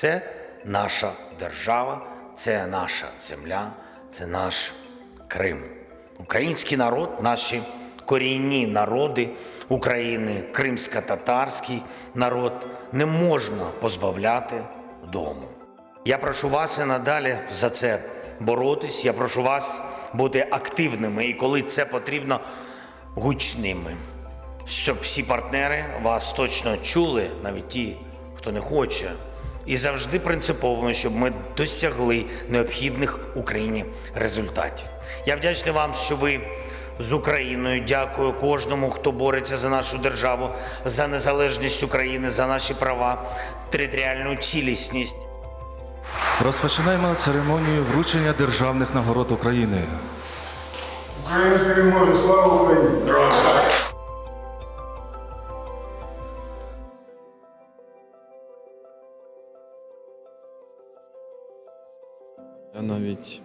Це наша держава, це наша земля, це наш Крим. Український народ, наші корінні народи України, кримсько-татарський народ не можна позбавляти дому. Я прошу вас і надалі за це боротись, я прошу вас бути активними і коли це потрібно, гучними. Щоб всі партнери вас точно чули, навіть ті, хто не хоче, і завжди принциповими, щоб ми досягли необхідних Україні результатів. Я вдячний вам, що ви з Україною. Дякую кожному, хто бореться за нашу державу, за незалежність України, за наші права, територіальну цілісність. Розпочинаємо церемонію вручення державних нагород України. Україна переможе! Слава Україні! Я навіть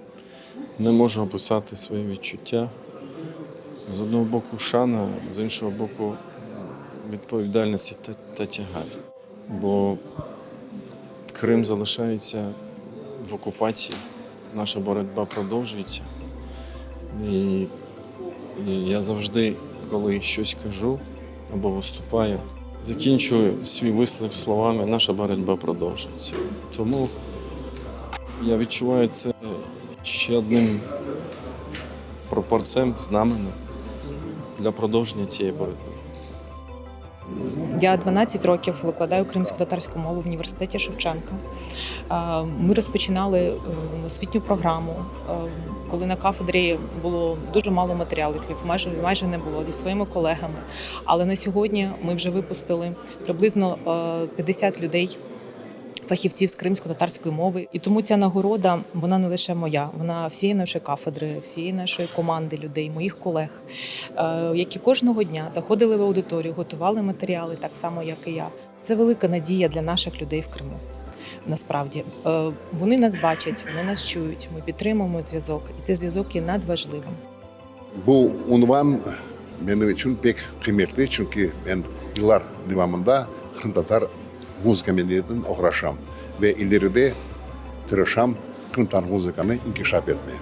не можу описати свої відчуття. З одного боку шана, з іншого боку відповідальність та тягар. Бо Крим залишається в окупації, наша боротьба продовжується. І я завжди, коли щось кажу або виступаю, закінчую свій вислів словами «наша боротьба продовжується». Тому я відчуваю це ще одним прапорцем, знаменем для продовження цієї боротьби. Я 12 років викладаю кримсько-татарську мову в університеті Шевченка. Ми розпочинали освітню програму, коли на кафедрі було дуже мало матеріалів, майже не було, зі своїми колегами. Але на сьогодні ми вже випустили приблизно 50 людей, фахівців з кримсько-татарської мови. І тому ця нагорода, вона не лише моя, вона всієї нашої кафедри, всієї нашої команди людей, моїх колег, які кожного дня заходили в аудиторію, готували матеріали так само, як і я. Це велика надія для наших людей в Криму. Насправді, вони нас бачать, вони нас чують, ми підтримуємо зв'язок, і цей зв'язок є надважливим. Bu unvan benim için pek kıymetli çünkü ben yıllar devamında Kırım Tatar müzik medeniyetine uğraşam ve ileride tırışam Kırım Tatar müzikanı inkişaf etmeye.